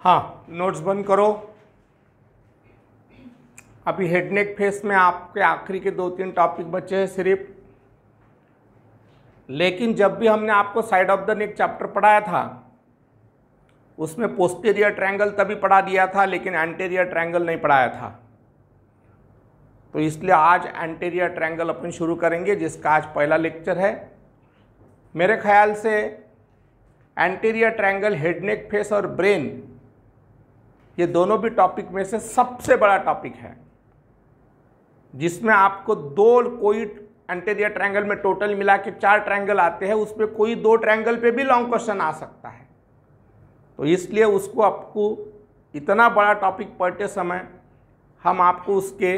हाँ, नोट्स बंद करो। अभी हेड नेक फेस में आपके आखिरी के 2-3 टॉपिक बचे हैं सिर्फ। लेकिन जब भी हमने आपको side of the neck chapter पढ़ाया था उसमें पोस्टीरियर ट्रायंगल तभी पढ़ा दिया था, लेकिन एंटीरियर ट्रायंगल नहीं पढ़ाया था। तो इसलिए आज एंटीरियर ट्रायंगल अपन शुरू करेंगे, जिसका आज पहला लेक्चर है। मेरे ख्याल से anterior triangle, head neck face और ब्रेन, ये दोनों भी टॉपिक में से सबसे बड़ा टॉपिक है, जिसमें आपको कोई एंटीरियर ट्रायंगल में टोटल मिला के 4 ट्रायंगल आते हैं, उसमें कोई 2 ट्रायंगल पे भी लॉन्ग क्वेश्चन आ सकता है। तो इसलिए उसको आपको इतना बड़ा टॉपिक पढ़ते समय हम आपको उसके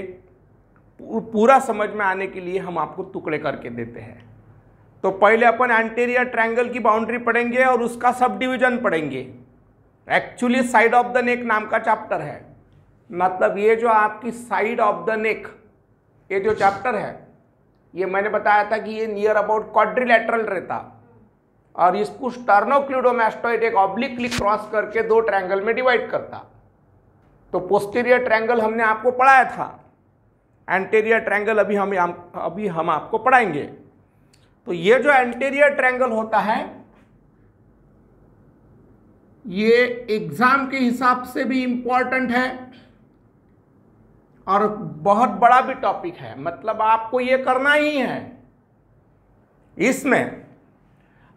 पूरा समझ में आने के लिए हम आपको टुकड़े करके देते हैं। तो पहले अपन एंटीरियर ट्रायंगल की बाउंड्री पढ़ेंगे और उसका सब डिवीजन पढ़ेंगे। एक्चुअली साइड ऑफ द नेक नाम का चैप्टर है, मतलब ये जो आपकी साइड ऑफ द नेक, ये जो चैप्टर है, ये मैंने बताया था कि ये नियर अबाउट क्वाड्रिलेटरल रहता और इसको स्टर्नोक्लिडोमास्टोइड एक ऑब्लिकली क्रॉस करके 2 ट्रायंगल में डिवाइड करता। तो पोस्टीरियर ट्रायंगल हमने आपको पढ़ाया था, एंटीरियर ट्रायंगल अभी हम आपको पढ़ाएंगे। तो ये जो एंटीरियर ट्रायंगल होता है, ये एग्जाम के हिसाब से भी इंपॉर्टेंट है और बहुत बड़ा भी टॉपिक है, मतलब आपको ये करना ही है। इसमें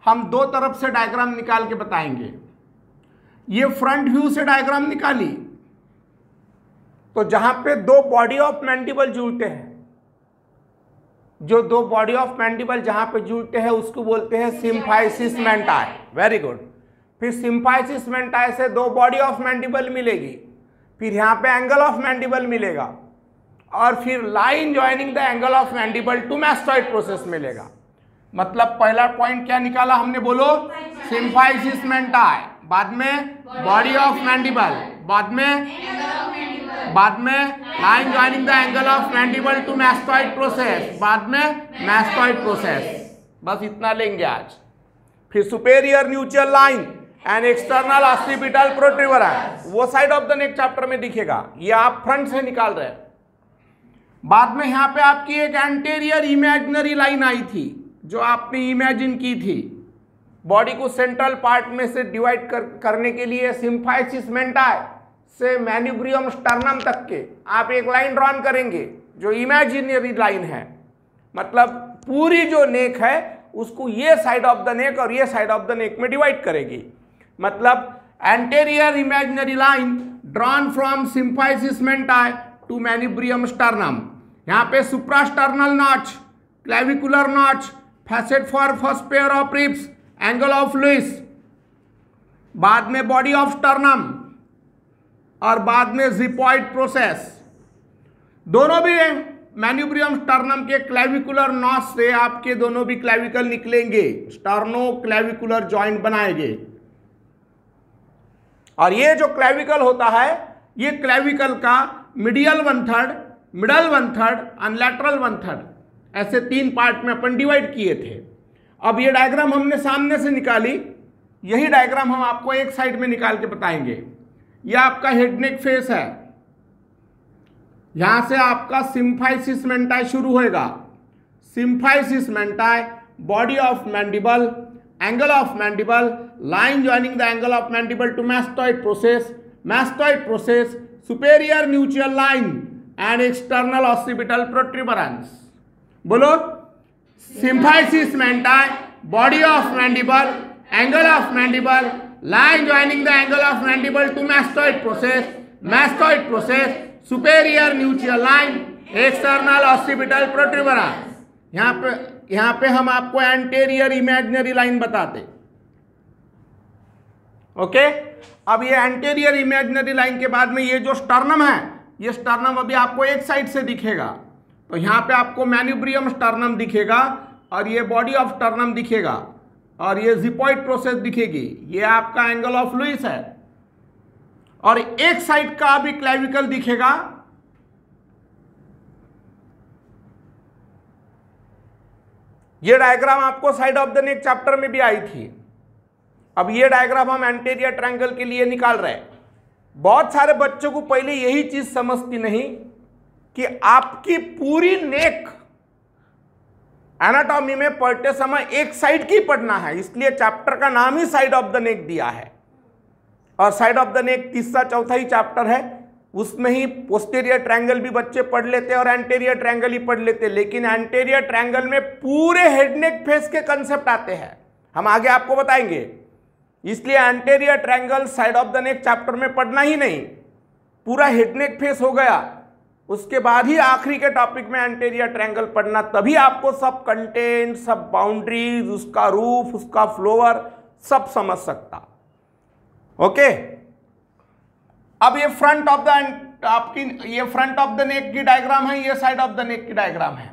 हम 2 तरफ से डायग्राम निकाल के बताएंगे। ये फ्रंट व्यू से डायग्राम निकाली तो जहां पे 2 बॉडी ऑफ मैंडिबल जुड़ते हैं, जो 2 बॉडी ऑफ मैंडिबल जहां पे जुड़ते हैं उसको बोलते हैं सिम्फाइसिस मेंटाई। Very good. फिर सिम्फाइसिस मेंटाई से 2 बॉडी ऑफ मैंडिबल मिलेगी, फिर यहाँ पे एंगल ऑफ मैंडिबल मिलेगा और फिर line joining the angle of mandible to mastoid process मिलेगा। मतलब पहला पॉइंट क्या निकाला हमने, बोलो, सिम्फाइसिस मेंटाई, बाद में बॉडी ऑफ मैंडिबल, बाद में line joining the angle of mandible to mastoid process, बाद में मैस्टॉइड प्रोसेस। बस इतना लेंगे आज। फिर superior nuchal line and external occipital protuberance, वो side of the neck chapter में दिखेगा, ये आप फ्रंट से निकाल रहे हैं। बाद में यहाँ पे आपकी एक एंटीरियर इमेजिनरी लाइन आई थी, जो आपने इमेजिन की थी। बॉडी को सेंट्रल पार्ट में से डिवाइड करने के लिए सिम्फाइसिस मेंटाई से मैन्यूब्रियम स्टर्नम तक के आप एक लाइन ड्रॉन करेंगे, जो इमेजिनरी लाइन है। मतलब पूरी जो नेक है उसको ये साइड ऑफ द नेक और ये साइड ऑफ द नेक में डिवाइड करेगी। मतलब anterior imaginary line drawn from symphysis menti to manubrium sternum. यहाँ पे suprasternal notch, clavicular notch, facet for first pair of ribs, angle of Louis, बाद में बॉडी ऑफ स्टर्नम और बाद में जिपॉइड प्रोसेस। दोनों भी मैन्यूब्रियम स्टर्नम के क्लेविकुलर नॉच से आपके दोनों भी क्लेविकल निकलेंगे, स्टर्नो क्लेविकुलर जॉइंट बनाएंगे। और ये जो क्लेविकल होता है, ये क्लेविकल का मिडियल 1/3, मिडल 1/3 और लैटरल 1/3, ऐसे 3 पार्ट में अपन डिवाइड किए थे। अब ये डायग्राम हमने सामने से निकाली, यही डायग्राम हम आपको एक साइड में निकाल के बताएंगे। यह आपका हेड नेक फेस है, यहां से आपका सिम्फाइसिस मेंटाई शुरू होएगा। Symphysis menti, body of mandible, angle of mandible, line joining the angle of mandible to mastoid process, mastoid process, superior nuchal line and external occipital protuberance. बोलो, symphysis menti, body of mandible, angle of mandible, line joining the angle of mandible to mastoid process, superior nuchal line, external occipital protuberance। यहाँ पे हम आपको anterior imaginary line बताते। Okay, अब ये anterior imaginary line के बाद में ये जो स्टर्नम है, ये स्टर्नम अभी आपको एक साइड से दिखेगा। तो यहाँ पे आपको मैन्यूब्रियम स्टर्नम दिखेगा और ये बॉडी ऑफ स्टर्नम दिखेगा और ये जिपॉइड प्रोसेस दिखेगी। ये आपका एंगल ऑफ लुइस है और एक साइड का भी क्लेविकल दिखेगा। ये डायग्राम आपको side of the neck chapter में भी आई थी। अब ये डायग्राम हम एंटीरियर ट्रायंगल के लिए निकाल रहे हैं। बहुत सारे बच्चों को पहले यही चीज समझती नहीं कि आपकी पूरी नेक एनाटॉमी में पढ़ते समय एक साइड की पढ़ना है, इसलिए चैप्टर का नाम ही साइड ऑफ द नेक दिया है। और साइड ऑफ द नेक तीसरा चौथा ही चैप्टर है, उसमें ही पोस्टीरियर ट्रायंगल भी बच्चे पढ़ लेते हैं और एंटीरियर ट्रायंगल ही पढ़ लेते हैं, लेकिन एंटीरियर ट्रायंगल में पूरे हेड नेक फेस के कंसेप्ट आते हैं, हम आगे आपको बताएंगे। इसलिए anterior triangle side of the neck chapter में पढ़ना ही नहीं, पूरा हेड नेक फेस हो गया, उसके बाद ही आखिरी के टॉपिक में एंटीरियर ट्रायंगल पढ़ना, तभी आपको सब कंटेंट, सब बाउंड्रीज, उसका रूफ, उसका फ्लोवर सब समझ सकता। ओके, अब ये फ्रंट ऑफ द आपकी ये फ्रंट ऑफ द नेक की डायग्राम है, ये साइड ऑफ द नेक की डायग्राम है।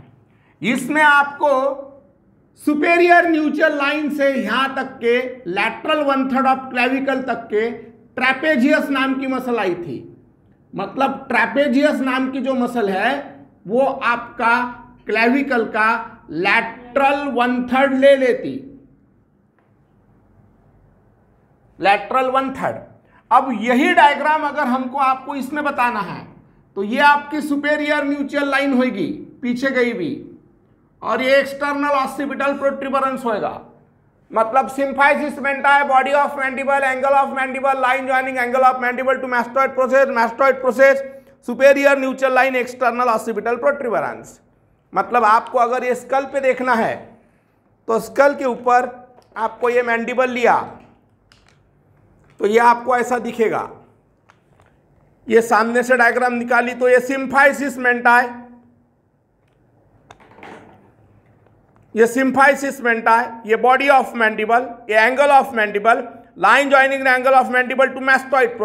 इसमें आपको सुपेरियर न्यूट्रल लाइन से यहां तक के लैटरल 1/3 ऑफ क्लेविकल तक के ट्रैपेजियस नाम की मसल आई थी। मतलब ट्रैपेजियस नाम की जो मसल है वो आपका क्लेविकल का लैटरल 1/3 ले लेती, लैटरल 1/3। अब यही डायग्राम अगर हमको आपको इसमें बताना है तो ये आपकी सुपेरियर न्यूट्रल लाइन होगी पीछे गई भी, और ये एक्सटर्नल ऑक्सीपिटल प्रोट्रूबरेंस होएगा। मतलब symphysis menti, body of mandible, angle of mandible, line joining angle of mandible to mastoid process, superior nuchal line, external occipital protuberance. मतलब आपको अगर ये स्कल पे देखना है तो स्कल के ऊपर आपको ये मैंडिबल लिया तो ये आपको ऐसा दिखेगा। ये सामने से डायग्राम निकाली तो ये सिम्फाइसिस मेंटाई, ये सिम्फाइसिस मेंटाई, ये बॉडी ऑफ मैंडिबल, ये angle of mandible, line joining the angle of mandible to mastoid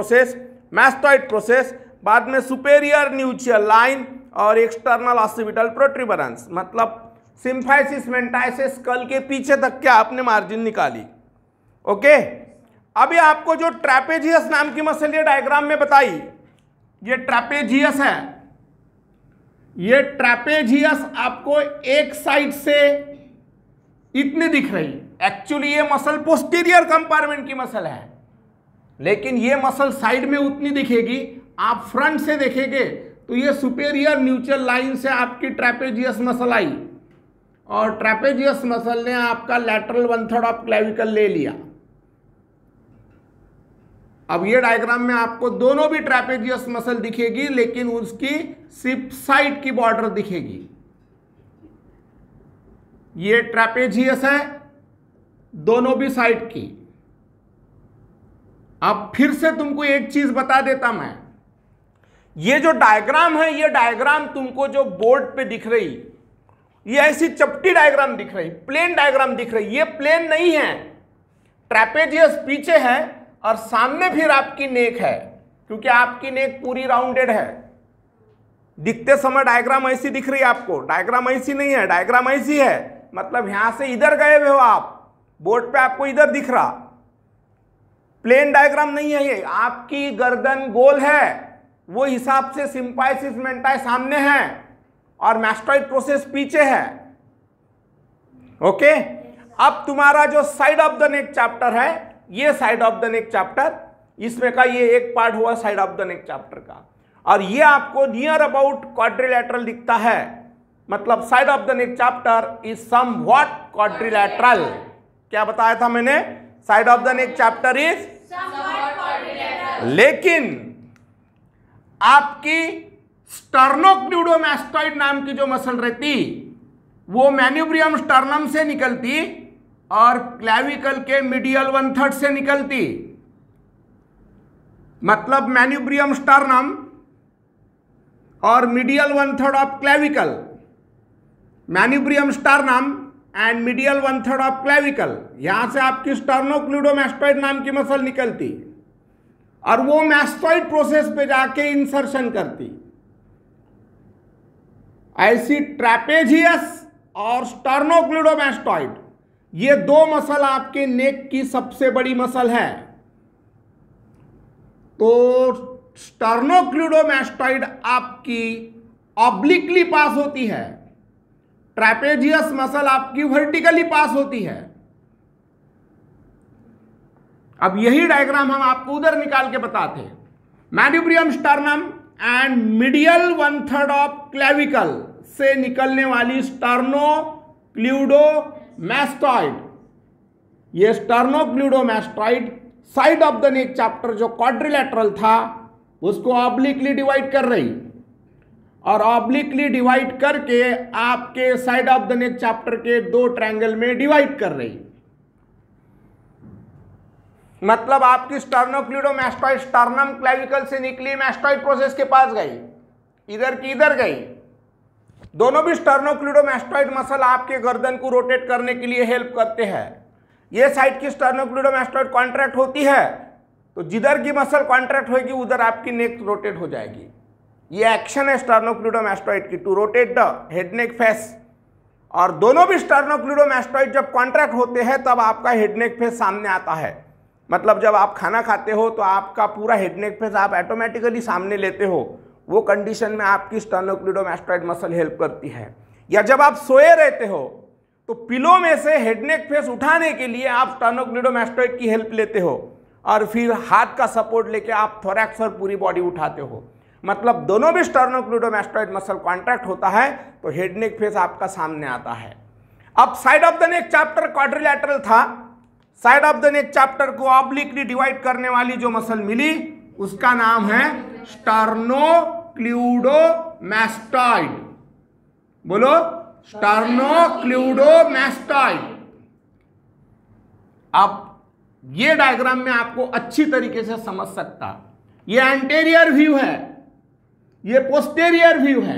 process, बाद में सुपेरियर न्यूट्रल लाइन और एक्सटर्नल ऑक्सीपिटल प्रोट्रूबरेंस। मतलब सिम्फाइसिस मेंटाई से स्कल के पीछे तक क्या आपने मार्जिन निकाली। ओके, अभी आपको जो ट्रैपेजियस नाम की मसल ये डायग्राम में बताई, ये ट्रैपेजियस है। ये ट्रैपेजियस आपको एक साइड से इतनी दिख रही, एक्चुअली ये मसल पोस्टीरियर कंपार्टमेंट की मसल है, लेकिन ये मसल साइड में उतनी दिखेगी। आप फ्रंट से देखेंगे तो ये सुपेरियर न्यूट्रल लाइन से आपकी ट्रैपेजियस मसल आई और ट्रैपेजियस मसल ने आपका लैटरल 1/3 ऑफ क्लेविकल ले लिया। अब ये डायग्राम में आपको दोनों भी ट्रैपेजियस मसल दिखेगी, लेकिन उसकी सिर्फ साइड की बॉर्डर दिखेगी। ये ट्रैपेजियस है दोनों भी साइड की। अब फिर से तुमको एक चीज बता देता मैं, ये जो डायग्राम है, ये डायग्राम तुमको जो बोर्ड पे दिख रही, ये ऐसी चपटी डायग्राम दिख रही, प्लेन डायग्राम दिख रही, ये प्लेन नहीं है। ट्रैपेजियस पीछे है और सामने फिर आपकी नेक है, क्योंकि आपकी नेक पूरी राउंडेड है। दिखते समय डायग्राम ऐसी दिख रही है आपको, डायग्राम ऐसी नहीं है, डायग्राम ऐसी है। मतलब यहां से इधर गए हुए हो आप, बोर्ड पे आपको इधर दिख रहा, प्लेन डायग्राम नहीं है ये। आपकी गर्दन गोल है, वो हिसाब से सिम्फाइसिस मेंटाई सामने है और मैस्टॉइड प्रोसेस पीछे है। ओके, अब तुम्हारा जो side of the neck chapter है, ये side of the neck chapter, इसमें का ये एक पार्ट हुआ side of the neck chapter का, और ये आपको नियर अबाउट क्वाड्रिलैटरल दिखता है। मतलब side of the neck chapter is somewhat quadrilateral. क्या बताया था मैंने? Side of the neck chapter is somewhat quadrilateral. लेकिन आपकी स्टर्नोक्लूडोमैस्टॉइड नाम की जो मसल रहती, वो मैन्यूब्रियम स्टर्नम से निकलती और क्लेविकल के मीडियल 1/3 से निकलती। मतलब मैन्यूब्रियम स्टर्नम और medial 1/3 of clavicle, manubrium sternum and medial 1/3 of clavicle, यहां से आपकी स्टर्नोक्लूडोमैस्टॉइड नाम की मसल निकलती और वो मैस्टॉइड प्रोसेस पे जाके इंसर्शन करती। ऐसी ट्रैपेजियस और स्टर्नोक्लूडोमैस्टॉइड, ये दो मसल आपके नेक की सबसे बड़ी मसल है। तो स्टर्नोक्लूडोमैस्टॉइड आपकी ऑब्लिकली पास होती है, ट्रैपेजियस मसल आपकी वर्टिकली पास होती है। अब यही डायग्राम हम आपको उधर निकाल के बताते हैं। Manubrium sternum and medial 1/3 of clavicle से निकलने वाली स्टर्नोक्ल्यूडोमैस्टॉइड। ये sternocleidomastoid side of the neck chapter जो क्वाड्रिलेटरल था उसको ऑब्लिकली डिवाइड कर रही, और ऑब्लिकली डिवाइड करके आपके side of the neck chapter के 2 ट्रायंगल में डिवाइड कर रही। मतलब आपकी स्टर्नोक्ल्यूडोमैस्टॉइड स्टर्नम क्लेविकल से निकली, मैस्टॉइड प्रोसेस के पास गई, इधर की इधर गई। दोनों भी स्टर्नोक्ल्यूडोमैस्टॉइड मसल आपके गर्दन को रोटेट करने के लिए हेल्प करते हैं। ये साइड की स्टर्नोक्ल्यूडोमैस्टॉइड कॉन्ट्रैक्ट होती है तो जिधर की मसल कॉन्ट्रैक्ट होगी उधर आपकी नेक रोटेट हो जाएगी। ये एक्शन है स्टर्नोक्ल्यूडोमैस्टॉइड की, to rotate the head neck face. और दोनों भी स्टर्नोक्ल्यूडोमैस्टॉइड जब कॉन्ट्रैक्ट होते हैं तब आपका हेड नेक फेस सामने आता है। मतलब जब आप खाना खाते हो तो आपका पूरा हेड नेक फेस आप ऑटोमेटिकली सामने लेते हो, वो कंडीशन में आपकी स्टर्नोक्ल्यूडोमैस्टॉइड मसल हेल्प करती है। या जब आप सोए रहते हो तो पिलो में से हेड नेक फेस उठाने के लिए आप स्टर्नोक्ल्यूडोमैस्टॉइड की हेल्प लेते हो, और फिर हाथ का सपोर्ट लेके आप थोरैक्स और पूरी बॉडी उठाते हो। मतलब दोनों भी स्टर्नोक्ल्यूडोमैस्टॉइड मसल कॉन्ट्रैक्ट होता है तो हेड नेक फेस आपका सामने आता है। अब side of the neck chapter quadrilateral था, side of the neck chapter को ऑब्लिकली डिवाइड करने वाली जो मसल मिली उसका नाम है स्टर्नोक्ल्यूडोमैस्टॉइड। बोलो, स्टर्नोक्ल्यूडोमैस्टॉइड। अब ये डायग्राम में आपको अच्छी तरीके से समझ सकता, ये एंटेरियर व्यू है, ये पोस्टेरियर व्यू है।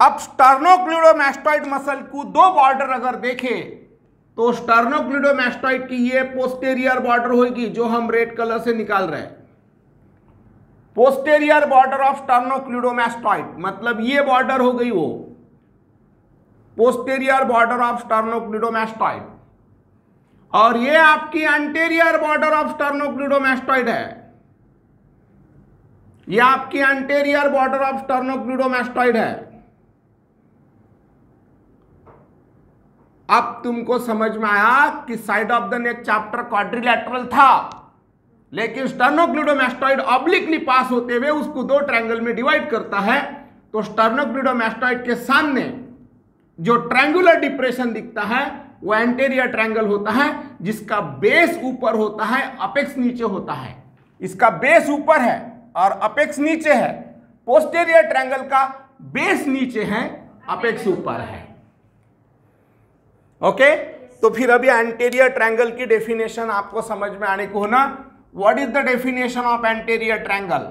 अब स्टर्नोक्ल्यूडोमैस्टॉइड मसल को 2 बॉर्डर अगर देखें तो स्टर्नोक्ल्यूडोमैस्टॉइड की ये पोस्टेरियर बॉर्डर होगी जो हम रेड कलर से निकाल रहे हैं। पोस्टेरियर बॉर्डर ऑफ स्टर्नोक्ल्यूडोमैस्टॉइड मतलब ये बॉर्डर हो गई वो पोस्टेरियर बॉर्डर ऑफ स्टर्नोक्ल्यूडोमैस्टॉइड, और ये आपकी एंटेरियर बॉर्डर ऑफ स्टर्नोक्ल्यूडोमैस्टॉइड है। ये आपकी एंटेरियर बॉर्डर ऑफ स्टर्नोक्ल्यूडोमैस्टॉइड है। अब तुमको समझ में आया कि side of the neck chapter quadrilateral था, लेकिन स्टर्नोक्ल्यूडोमैस्टॉइड ऑब्लिकली पास होते हुए उसको 2 ट्रायंगल में डिवाइड करता है। तो स्टर्नोक्ल्यूडोमैस्टॉइड के सामने जो ट्रायंगुलर डिप्रेशन दिखता है वो एंटेरियर ट्रायंगल होता है, जिसका बेस ऊपर होता है, अपेक्स नीचे होता है। इसका बेस ऊपर है और अपेक्स नीचे है। पोस्टेरियर ट्रायंगल का बेस नीचे है, अपेक्स ऊपर है। ओके, तो फिर अभी एंटेरियर ट्रायंगल की डेफिनेशन आपको समझ में आने को होना। What is the definition of anterior triangle?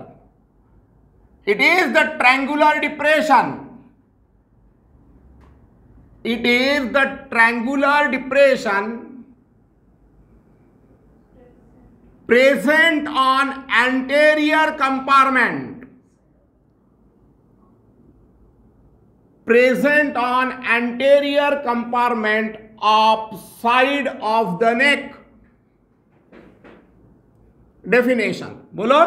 It is the triangular depression, it is the triangular depression present on anterior compartment, present on anterior compartment of side of the neck. Definition बोलो,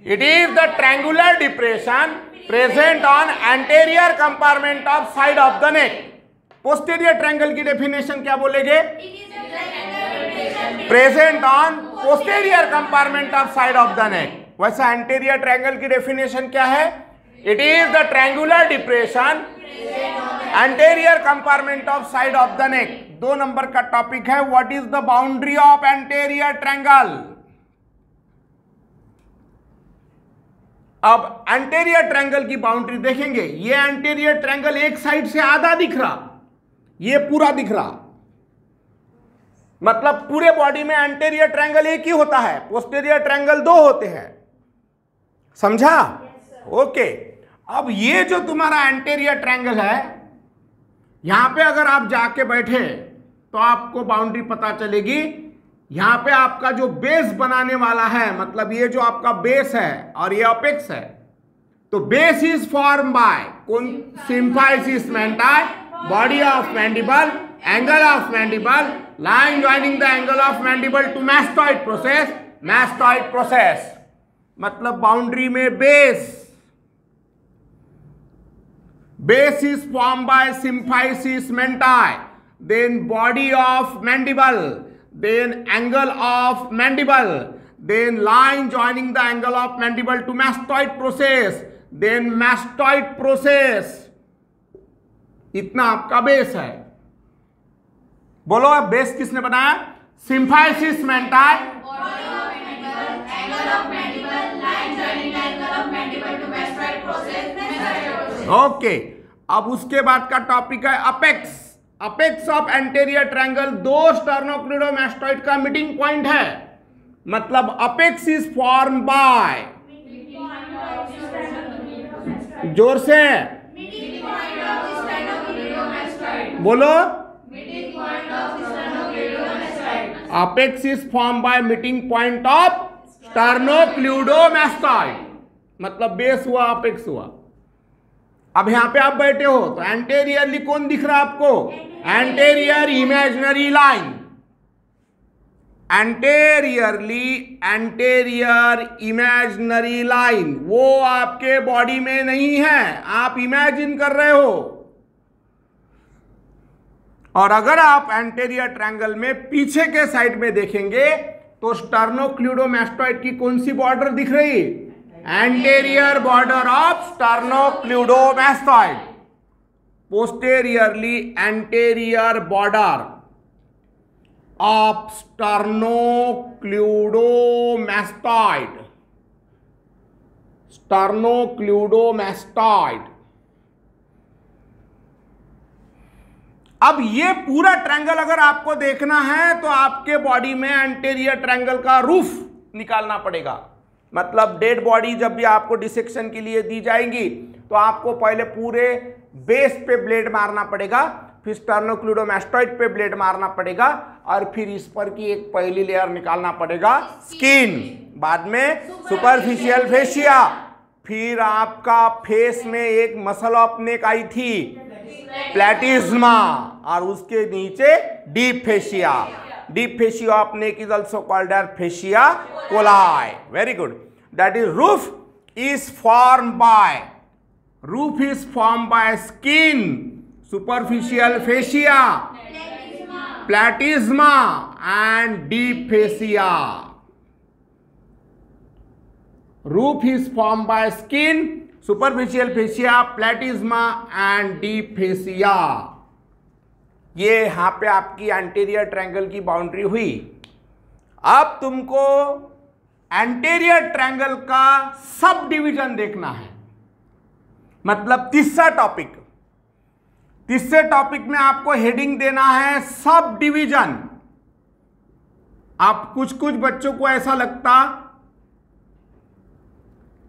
it is the triangular depression present on anterior compartment of side of the neck. Posterior triangle की definition क्या बोलेंगे? Present on posterior compartment of side of the नेक। वैसा anterior triangle की definition क्या है? It is the triangular depression anterior compartment of side of the neck. 2 number का topic है what is the boundary of anterior triangle. अब anterior triangle की boundary देखेंगे। ये एंटेरियर ट्रायंगल एक साइड से आधा दिख रहा, ये पूरा दिख रहा, मतलब पूरे बॉडी में एंटेरियर ट्रायंगल एक ही होता है, पोस्टेरियर ट्रायंगल 2 होते हैं। समझा? ओके। अब ये जो तुम्हारा एंटेरियर ट्रायंगल है, यहां पे अगर आप जाके बैठे तो आपको बाउंड्री पता चलेगी। यहां पे आपका जो बेस बनाने वाला है, मतलब ये जो आपका बेस है और ये अपेक्स है, तो base is form bye symphysis मेंटाई, body of mandible, angle of mandible, line joining the angle of mandible to mastoid process, mastoid process मतलब बाउंड्री में base is formed by symphysis mentae, then body of mandible, then angle of mandible, then line joining the angle of mandible to mastoid process, then mastoid process. इतना आपका base है। बोलो अब base किसने बनाया? Symphysis मेंटाई। Okay, अब उसके बाद का टॉपिक है apex. Apex of anterior triangle दो स्टर्नोक्लिडोमास्टॉइड का मीटिंग पॉइंट है, मतलब अपेक्स इज फॉर्म बाय, जोर से बोलो, apex is form by meeting point of sternocleidomastoid, मतलब बेस हुआ, अपेक्स हुआ। अब यहां पे आप बैठे हो तो एंटेरियरली कौन दिख रहा है आपको? Anterior imaginary line. Anterior imaginary line वो आपके बॉडी में नहीं है, आप इमेजिन कर रहे हो। और अगर आप एंटेरियर ट्रायंगल में पीछे के साइड में देखेंगे तो स्टर्नोक्लिडोमास्टॉइड की कौन सी बॉर्डर दिख रही? Anterior border of sternocleidomastoid. Posteriorly anterior border of sternocleidomastoid. Sternocleidomastoid. अब ये पूरा ट्रायंगल अगर आपको देखना है तो आपके बॉडी में एंटेरियर ट्रायंगल का रूफ निकालना पड़ेगा। मतलब डेड बॉडी जब भी आपको डिसेक्शन के लिए दी जाएंगी तो आपको पहले पूरे बेस पे ब्लेड मारना पड़ेगा, फिर स्टर्नोक्लिडोमास्टॉइड पे ब्लेड मारना पड़ेगा, और फिर इस पर की एक पहली लेयर निकालना पड़ेगा स्किन, बाद में सुपरफिशियल फेशिया, फिर आपका फेस में एक मसल ऑफ नेक आई थी प्लेटिज्मा, और उसके नीचे deep fascia. Deep fascia of neck is also called as fascia colli. Very good. That is roof is form by skin, superficial fascia, platysma and deep fascia. Roof is form by skin, superficial fascia, platysma and deep fascia. ये यहां पे आपकी anterior triangle की boundary हुई। अब तुमको anterior triangle का sub division देखना है, मतलब तीसरा टॉपिक। तीसरे टॉपिक में आपको हेडिंग देना है सब डिवीजन। आप कुछ बच्चों को ऐसा लगता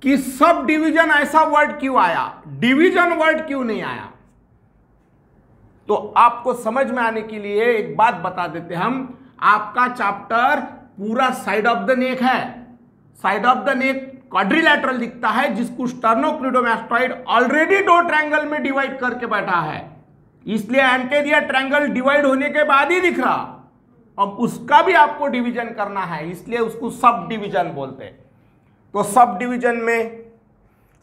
कि सब डिवीजन ऐसा वर्ड क्यों आया, डिवीजन वर्ड क्यों नहीं आया? तो आपको समझ में आने के लिए एक बात बता देते हम। आपका चैप्टर पूरा साइड ऑफ द नेक है। Side of the neck quadrilateral दिखता है, जिसको स्टर्नोक्लिडोमास्टॉइड ऑलरेडी दो ट्रायंगल में डिवाइड करके बैठा है, इसलिए एंटेरियर ट्रायंगल डिवाइड होने के बाद ही दिख रहा। अब उसका भी आपको डिवीजन करना है, इसलिए उसको सब डिवीजन बोलते हैं। तो सब डिवीजन में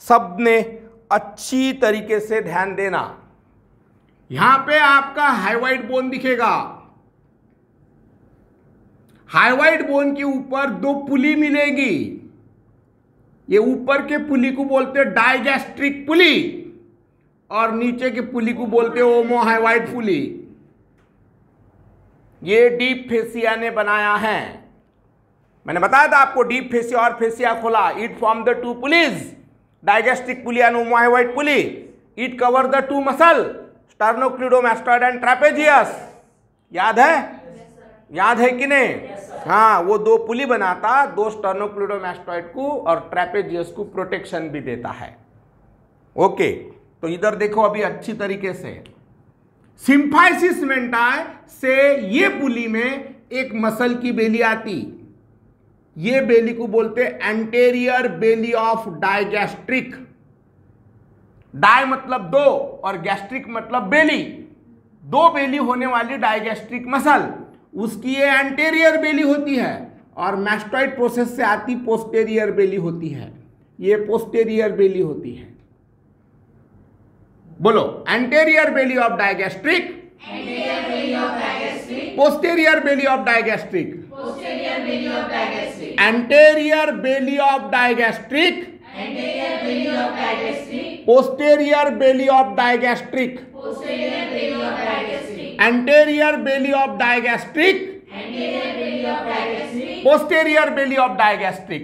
सब ने अच्छी तरीके से ध्यान देना। यहां पे आपका हाइवाइड बोन दिखेगा। हाइवाइड बोन के ऊपर दो पुली मिलेगी। ये ऊपर के पुली को बोलते हैं डाइगैस्ट्रिक पुली, और नीचे के पुली को बोलते हैं ओमोहाइवाइड पुली। ये डीप फेसिया ने बनाया है। मैंने बताया था आपको, डीप फेसिया और फेसिया खोला। It form the two pulleys, digastric pulley and omohyoid pulley. It cover the two muscle, sternocleidomastoid and trapezius. याद है? याद है कि नहीं? हाँ, वो दो पुली बनाता, दो स्टर्नोक्लिडोमास्टॉइड को और ट्रैपेजियस को प्रोटेक्शन भी देता है। ओके, तो इधर देखो अभी अच्छी तरीके से। सिम्फाइसिस मेंटाई से ये पुली में एक मसल की बेली आती। ये बेली को बोलते anterior belly of digastric. Di मतलब दो और गैस्ट्रिक मतलब बेली। दो बेली होने वाली डाइगैस्ट्रिक मसल, उसकी ये एंटेरियर बेली होती है, और मैस्टॉइड प्रोसेस से आती पोस्टेरियर बेली होती है। ये पोस्टेरियर बेली होती है। बोलो, anterior belly of digastric, posterior belly of digastric. Anterior belly of digastric, posterior belly of digastric, anterior belly of digastric, posterior belly of digastric.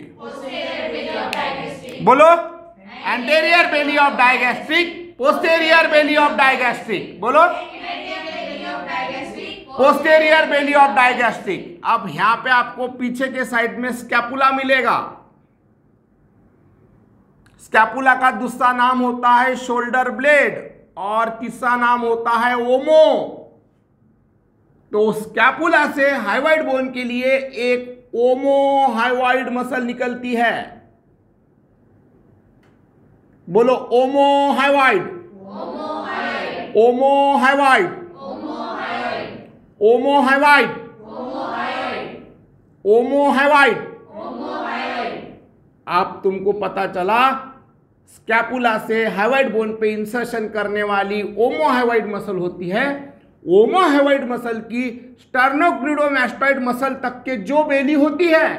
बोलो, anterior belly of digastric, posterior belly of digastric. बोलो, posterior belly of digastric. अब यहां पे आपको पीछे के side में scapula मिलेगा। स्कैपुला का दूसरा नाम होता है शोल्डर ब्लेड और तीसरा नाम होता है ओमो। तो स्कैपुला से हाइवाइड बोन के लिए एक ओमो हाइवाइड मसल निकलती है। बोलो, ओमो हाइवाइड, ओमो हाइवाइड, ओमो हाइवाइड, ओमो हाइवाइड। आप तुमको पता चला स्कैपुला से हाइवाइड बोन पे इंसर्शन करने वाली ओमो हाइवाइड मसल होती है। ओमो हाइवाइड मसल की स्टर्नोक्लीडोमास्टॉइड मसल तक के जो बेली होती है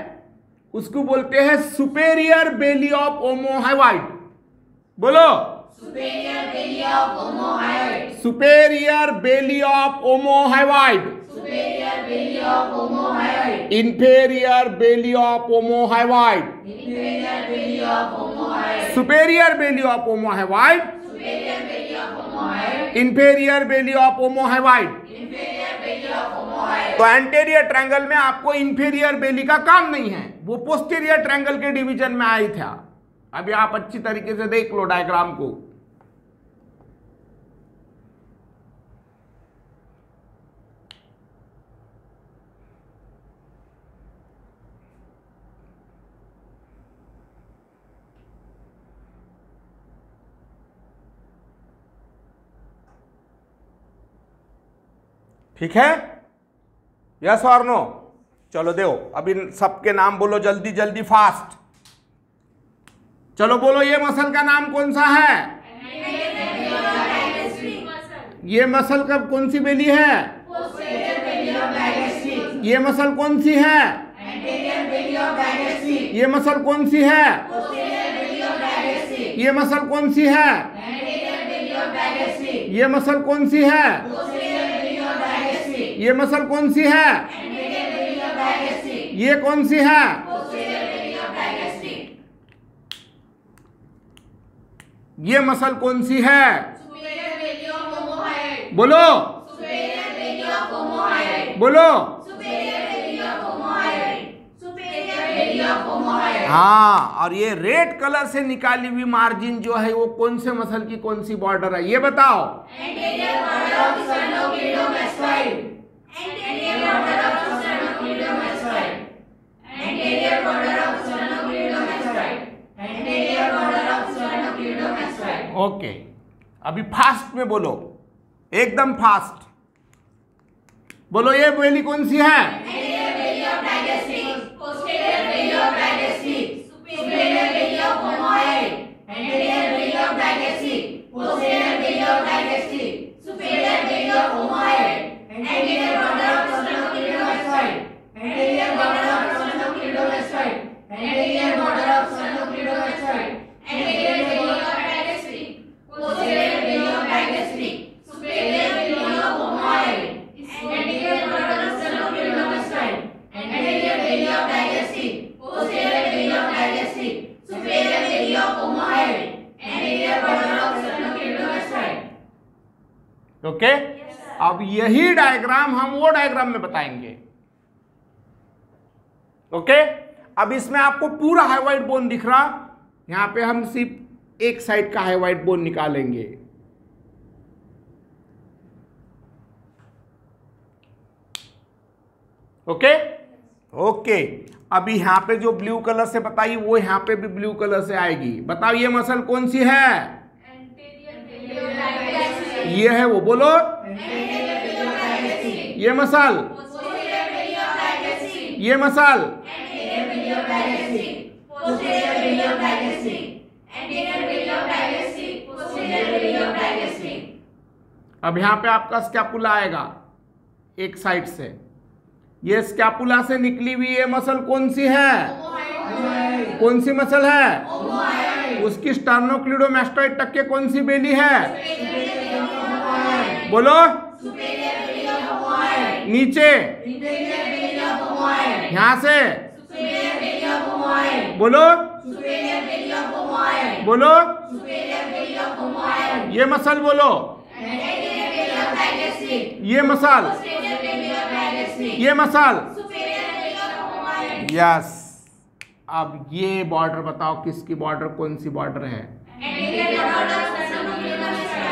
उसको बोलते हैं superior belly of omohyoid. बोलो, superior belly of omohyoid, superior belly of omohyoid, superior belly of omohyoid, inferior belly of omohyoid, inferior belly of omohyoid, superior belly of omohyoid, superior belly of omohyoid, inferior belly of omohyoid, inferior belly of omohyoid. तो anterior triangle में आपको inferior बेली का काम नहीं है, वो posterior triangle के division में आई था। अभी आप अच्छी तरीके से देख लो डायग्राम को। ठीक है, यस और नो? चलो दो, अभी सबके नाम बोलो जल्दी जल्दी, फास्ट। चलो बोलो, ये मसल का नाम कौन सा है? ये मसल का कौन सी बेली है? ये मसल कौन सी है? ये मसल कौन सी है? ये मसल कौन सी है? ये मसल कौन सी है? ये मसल कौन सी है? ये कौन सी है? ये मसल कौन सी है? बोलो, बोलो। हाँ, और ये रेड कलर से निकाली हुई मार्जिन जो है वो कौन से मसल की कौन सी बॉर्डर है, ये बताओ। ओके, अभी फास्ट में बोलो, एकदम फास्ट बोलो। ये बेली कौन सी है? ओके, अब यही डायग्राम हम वो डायग्राम में बताएंगे। ओके, अब इसमें आपको पूरा हाइवाइड बोन दिख रहा, यहां पे हम सिर्फ एक साइड का हाइवाइड बोन निकालेंगे। ओके ओके, अभी यहां पे जो ब्लू कलर से बताई वो यहां पे भी ब्लू कलर से आएगी। बताओ ये मसल कौन सी है? ये है वो, बोलो। ये मसल, ये मसल, अब यहां पे आपका स्कैपुला आएगा एक साइड से, ये स्कैपुला से निकली हुई ये मसल कौन सी है? कौन सी मसल है? उसकी स्टर्नोक्लिडोमास्टोइड तक के कौन सी बेली है? बोलो। नीचे यहां से बोलो, बोलो ये मसल बोलो, ये मसल, ये मसल। यस। अब ये बॉर्डर बताओ किसकी बॉर्डर, कौन सी बॉर्डर है?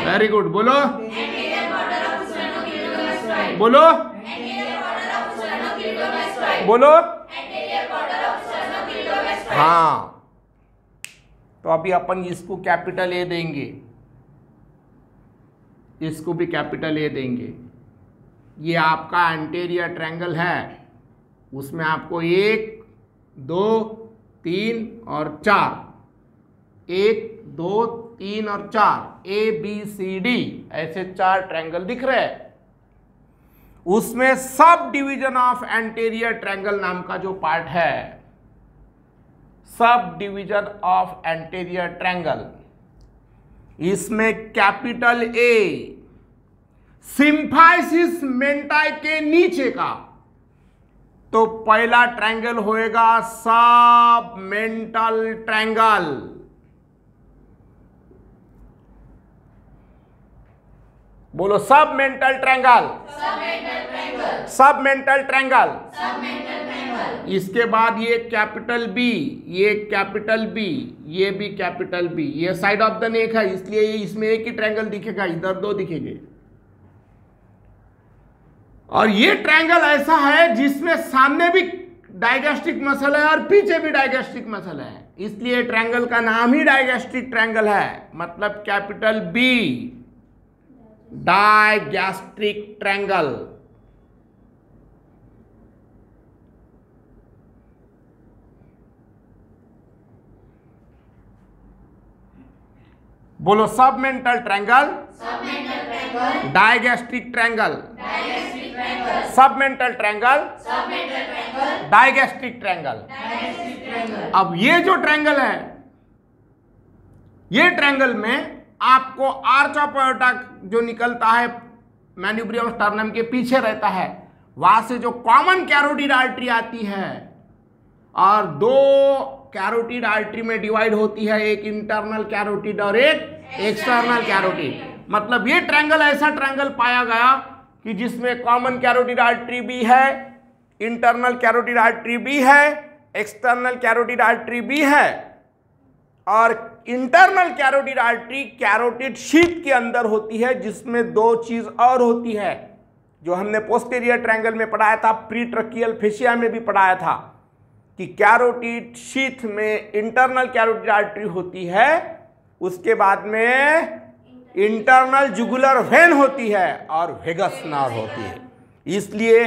वेरी गुड, बोलो बोलो बोलो। हाँ, तो अभी अपन इसको कैपिटल ए देंगे, इसको भी कैपिटल ए देंगे। ये आपका एंटीरियर ट्रायंगल है, उसमें आपको 1 2 3 और 4, 1 2 3 और 4 ABCD ऐसे 4 ट्रायंगल दिख रहे हैं। उसमें sub division of anterior triangle नाम का जो पार्ट है, sub division of anterior triangle, इसमें कैपिटल ए सिम्फाइसिस मेंटाई के नीचे का, तो पहला ट्रायंगल होएगा सब मेंटल ट्रायंगल। बोलो सब मेंटल ट्रायंगल, सब मेंटल ट्रायंगल। इसके बाद ये कैपिटल बी, ये कैपिटल बी, ये भी कैपिटल बी। ये साइड ऑफ द नेक है, इसलिए इसमें एक ही ट्रायंगल दिखेगा, इधर 2 दिखेंगे। और ये ट्रायंगल ऐसा है जिसमें सामने भी डायगैस्ट्रिक मसल है और पीछे भी डायगैस्ट्रिक मसल है, इसलिए ट्रायंगल का नाम ही डायगैस्ट्रिक ट्रायंगल है। मतलब कैपिटल बी डायगैस्ट्रिक ट्रायंगल। बोलो सब मेंटल ट्रायंगल, डायगैस्ट्रिक ट्रायंगल, सब मेंटल ट्रायंगल, डायगैस्ट्रिक ट्रायंगल। अब ये जो ट्रायंगल है, ये ट्रायंगल में आपको आर्च ऑफ एओर्टा जो निकलता है मैन्यूब्रियम स्टर्नम के पीछे रहता है, वहां से जो कॉमन कैरोटिड आर्टरी आती है और 2 कैरोटिड आर्टरी में डिवाइड होती है, एक इंटरनल कैरोटिड और एक एक्सटर्नल कैरोटिड। मतलब ये ट्रायंगल ऐसा ट्रायंगल पाया गया कि जिसमें कॉमन कैरोटिड आर्टरी भी है, इंटरनल कैरोटिड आर्टरी भी है, एक्सटर्नल कैरोटिड आर्टरी भी है। और internal carotid artery carotid sheath के अंदर होती है, जिसमें 2 चीज और होती है जो हमने पोस्टीरियर ट्रायंगल में पढ़ाया था, प्रीट्रकियल फेशिया में भी पढ़ाया था कि कैरोटिड शीथ में इंटरनल कैरोटिड आर्टरी होती है, उसके बाद में इंटरनल जुगुलर वेन होती है और वेगस नर्व होती है। इसलिए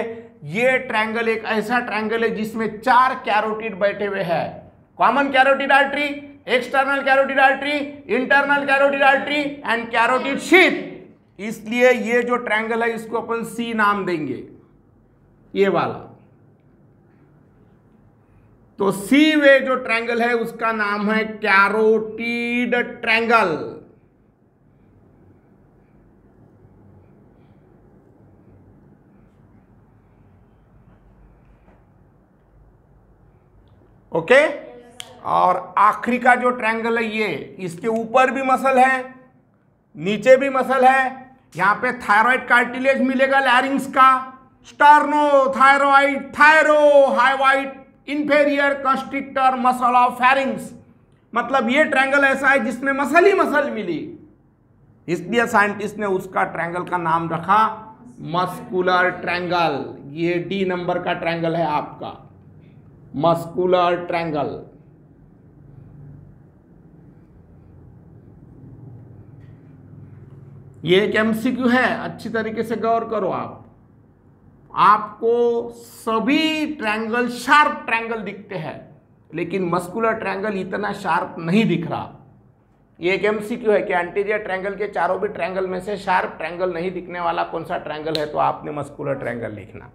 ये ट्रायंगल एक ऐसा ट्रायंगल है जिसमें 4 कैरोटिड बैठे हुए हैं, common carotid artery, external carotid artery, internal carotid artery and carotid sheath. इसलिए ये जो ट्रायंगल है इसको अपन सी नाम देंगे, ये वाला। तो सी वे जो ट्रायंगल है उसका नाम है कैरोटिड ट्रायंगल। ओके। और आखिरी का जो ट्रायंगल है ये, इसके ऊपर भी मसल है, नीचे भी मसल है। यहां पे थायराइड कार्टिलेज मिलेगा लैरिंग्स का, sterno thyroid, thyro hyoid inferior constrictor muscle of pharynx. मतलब ये ट्रायंगल ऐसा है जिसमें मसल ही मसल मिली, इसलिए साइंटिस्ट ने उसका ट्रायंगल का नाम रखा मस्कुलर ट्रायंगल। ये डी नंबर का ट्रायंगल है आपका, मस्कुलर ट्रायंगल। ये एक एमसीक्यू है, अच्छी तरीके से गौर करो आप। आपको सभी ट्रायंगल शार्प ट्रायंगल दिखते हैं, लेकिन मस्कुलर ट्रायंगल इतना शार्प नहीं दिख रहा। ये एक एमसीक्यू है कि एंटीरियर ट्रायंगल के चारों भी ट्रायंगल में से शार्प ट्रायंगल नहीं दिखने वाला कौन सा ट्रायंगल है, तो आपने मस्कुलर ट्रायंगल लिखना।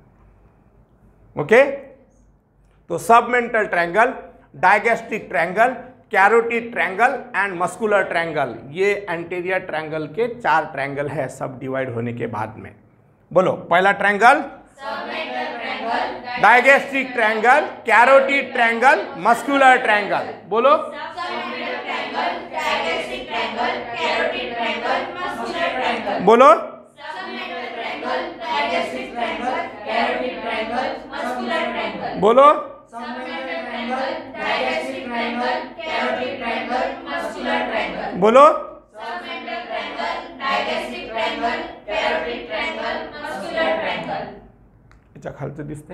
ओके। तो submental triangle, digastric triangle, carotid triangle and muscular triangle, ये एंटीरियर ट्रायंगल के 4 ट्रायंगल है सब डिवाइड होने के बाद में। बोलो, पहला triangle digastric triangle, carotid triangle, muscular triangle. बोलो, बोलो, बोलो, बोलो, याच्या खालचं दिसते।